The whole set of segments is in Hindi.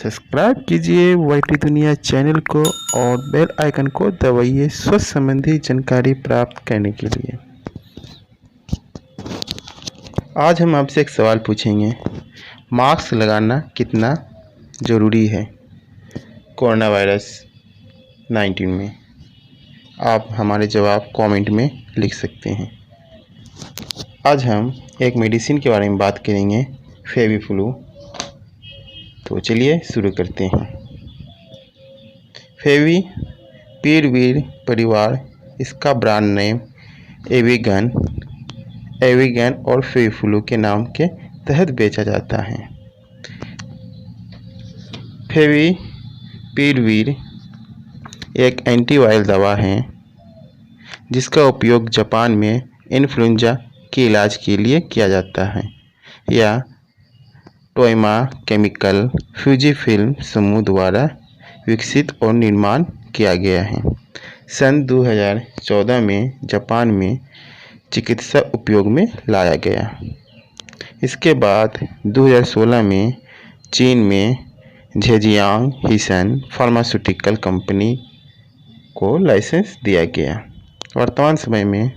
सब्सक्राइब कीजिए वाईटी दुनिया चैनल को और बेल आइकन को दबाइए स्वास्थ्य संबंधी जानकारी प्राप्त करने के लिए। आज हम आपसे एक सवाल पूछेंगे, मास्क लगाना कितना ज़रूरी है कोरोना वायरस 19 में। आप हमारे जवाब कमेंट में लिख सकते हैं। आज हम एक मेडिसिन के बारे में बात करेंगे, फेविफ्लू। तो चलिए शुरू करते हैं। फेविपिराविर परिवार, इसका ब्रांड नेम एविगन और फेविफ्लू के नाम के तहत बेचा जाता है। फेविपिराविर एक एंटीवायरल दवा है जिसका उपयोग जापान में इन्फ्लुएंजा के इलाज के लिए किया जाता है। यह टोयमा केमिकल फ्यूजीफिल्म समूह द्वारा विकसित और निर्माण किया गया है। सन 2014 में जापान में चिकित्सा उपयोग में लाया गया। इसके बाद 2016 में चीन में झेजियांग हिसन फार्मास्यूटिकल कंपनी को लाइसेंस दिया गया। वर्तमान समय में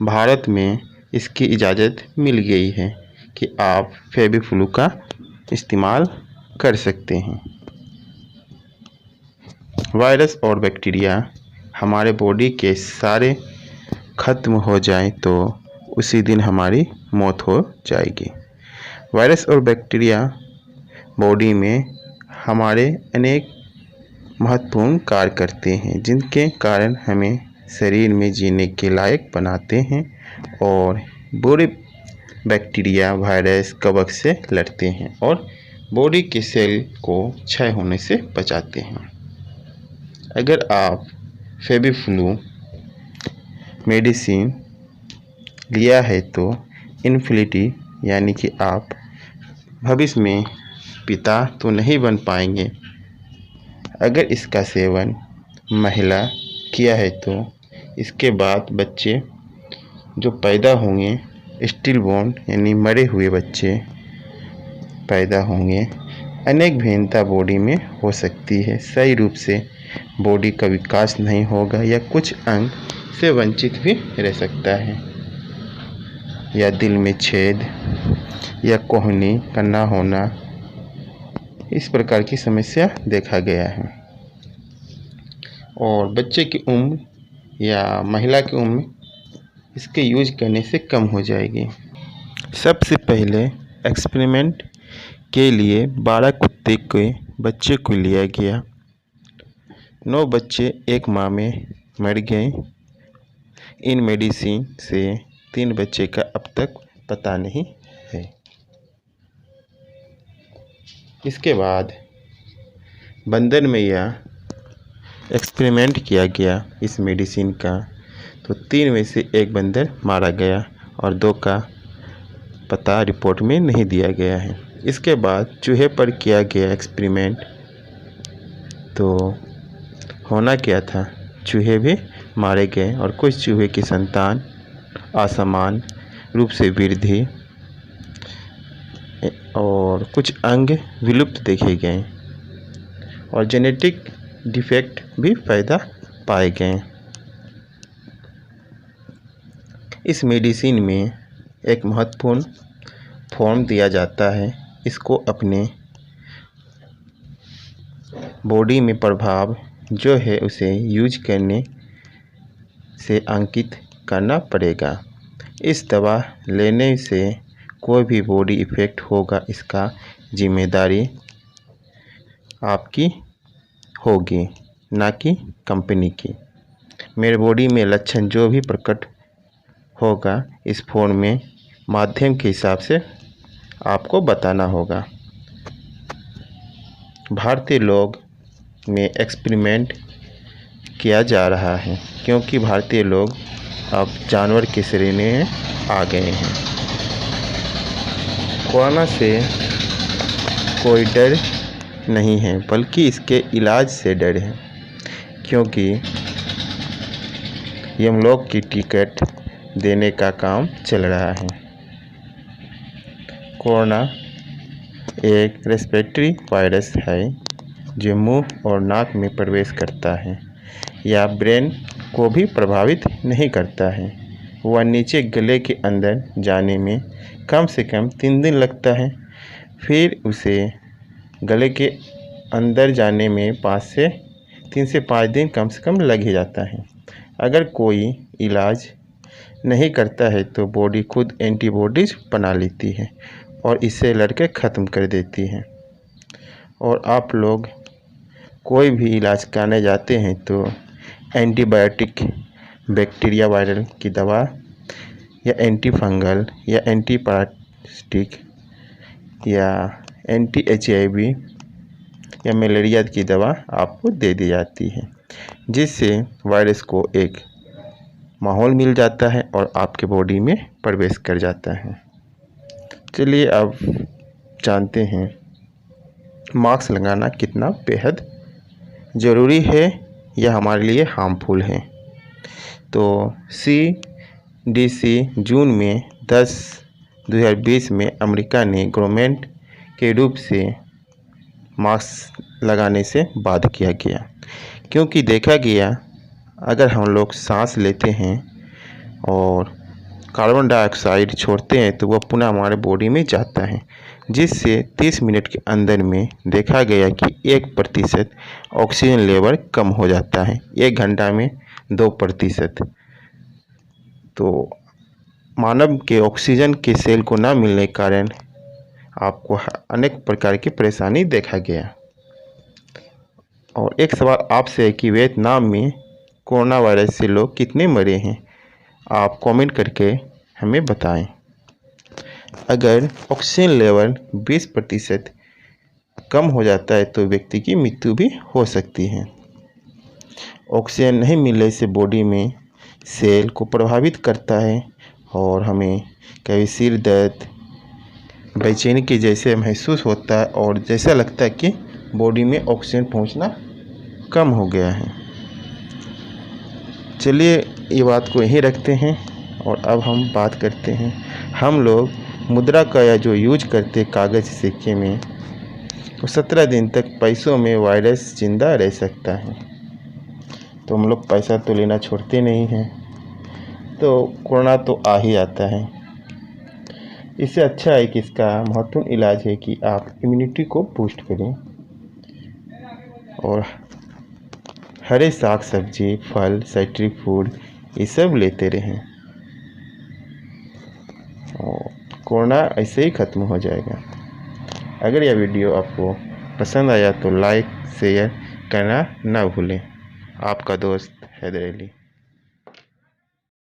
भारत में इसकी इजाज़त मिल गई है कि आप फेविफ्लू का इस्तेमाल कर सकते हैं। वायरस और बैक्टीरिया हमारे बॉडी के सारे ख़त्म हो जाए तो उसी दिन हमारी मौत हो जाएगी। वायरस और बैक्टीरिया बॉडी में हमारे अनेक महत्वपूर्ण कार्य करते हैं, जिनके कारण हमें शरीर में जीने के लायक बनाते हैं और बुरे बैक्टीरिया वायरस कवक से लड़ते हैं और बॉडी के सेल को क्षय होने से बचाते हैं। अगर आप फेविफ्लू मेडिसिन लिया है तो इन्फिनिटी यानी कि आप भविष्य में पिता तो नहीं बन पाएंगे। अगर इसका सेवन महिला किया है तो इसके बाद बच्चे जो पैदा होंगे, स्टिल बोर्न यानी मरे हुए बच्चे पैदा होंगे। अनेक भिन्नता बॉडी में हो सकती है। सही रूप से बॉडी का विकास नहीं होगा या कुछ अंग से वंचित भी रह सकता है, या दिल में छेद या कोहनी का ना होना, इस प्रकार की समस्या देखा गया है। और बच्चे की उम्र या महिला की उम्र इसके यूज करने से कम हो जाएगी। सबसे पहले एक्सपेरिमेंट के लिए 12 कुत्ते के बच्चे को लिया गया। 9 बच्चे एक माह में मर गए। इन मेडिसिन से 3 बच्चे का अब तक पता नहीं है। इसके बाद बंदर में यह एक्सपेरिमेंट किया गया इस मेडिसिन का, तो 3 में से 1 बंदर मारा गया और 2 का पता रिपोर्ट में नहीं दिया गया है। इसके बाद चूहे पर किया गया एक्सपेरिमेंट, तो होना क्या था, चूहे भी मारे गए और कुछ चूहे की संतान असमान रूप से वृद्धि और कुछ अंग विलुप्त देखे गए और जेनेटिक डिफेक्ट भी पैदा पाए गए। इस मेडिसिन में एक महत्वपूर्ण फॉर्म दिया जाता है। इसको अपने बॉडी में प्रभाव जो है उसे यूज करने से अंकित करना पड़ेगा। इस दवा लेने से कोई भी बॉडी इफेक्ट होगा, इसका जिम्मेदारी आपकी होगी, ना कि कंपनी की। मेरे बॉडी में लक्षण जो भी प्रकट होगा इस फॉर्म में माध्यम के हिसाब से आपको बताना होगा। भारतीय लोग में एक्सपेरिमेंट किया जा रहा है क्योंकि भारतीय लोग अब जानवर की श्रेणी में आ गए हैं। कोरोना से कोई डर नहीं है, बल्कि इसके इलाज से डर है, क्योंकि यमलोक की टिकट देने का काम चल रहा है। कोरोना एक रेस्पिरेटरी वायरस है जो मुंह और नाक में प्रवेश करता है या ब्रेन को भी प्रभावित नहीं करता है। वह नीचे गले के अंदर जाने में कम से कम 3 दिन लगता है। फिर उसे गले के अंदर जाने में 3 से 5 दिन कम से कम लग ही जाता है। अगर कोई इलाज नहीं करता है तो बॉडी खुद एंटीबॉडीज बना लेती है और इसे लड़के ख़त्म कर देती है। और आप लोग कोई भी इलाज कराने जाते हैं तो एंटीबायोटिक, बैक्टीरिया वायरल की दवा या एंटी फंगल या एंटी पैरासिटिक या एंटी HIV या मलेरिया की दवा आपको दे दी जाती है, जिससे वायरस को एक माहौल मिल जाता है और आपके बॉडी में प्रवेश कर जाता है। चलिए अब जानते हैं मास्क लगाना कितना बेहद ज़रूरी है या हमारे लिए हार्मफुल है। तो CDC जून में 2020 में अमेरिका ने गवर्नमेंट के रूप से मास्क लगाने से बाध्य किया गया, क्योंकि देखा गया अगर हम लोग सांस लेते हैं और कार्बन डाइऑक्साइड छोड़ते हैं तो वह पुनः हमारे बॉडी में जाता है, जिससे 30 मिनट के अंदर में देखा गया कि 1% ऑक्सीजन लेवल कम हो जाता है, 1 घंटा में 2%। तो मानव के ऑक्सीजन के सेल को न मिलने के कारण आपको अनेक प्रकार की परेशानी देखा गया। और एक सवाल आपसे है कि वियतनाम में कोरोना वायरस से लोग कितने मरे हैं, आप कमेंट करके हमें बताएं। अगर ऑक्सीजन लेवल 20% कम हो जाता है तो व्यक्ति की मृत्यु भी हो सकती है। ऑक्सीजन नहीं मिलने से बॉडी में सेल को प्रभावित करता है और हमें कभी सिर दर्द, बेचैनी के जैसे महसूस होता है और जैसा लगता है कि बॉडी में ऑक्सीजन पहुंचना कम हो गया है। चलिए ये बात को यहीं रखते हैं और अब हम बात करते हैं हम लोग मुद्रा का या जो यूज करते कागज़ सिक्के में, तो 17 दिन तक पैसों में वायरस जिंदा रह सकता है। तो हम लोग पैसा तो लेना छोड़ते नहीं हैं, तो कोरोना तो आ ही आता है। इससे अच्छा है कि इसका महत्वपूर्ण इलाज है कि आप इम्यूनिटी को बूस्ट करें और हरे साग सब्जी, फल, साइट्रिक फूड ये सब लेते रहें और कोरोना ऐसे ही ख़त्म हो जाएगा। अगर यह वीडियो आपको पसंद आया तो लाइक शेयर करना ना भूलें। आपका दोस्त हैदर अली।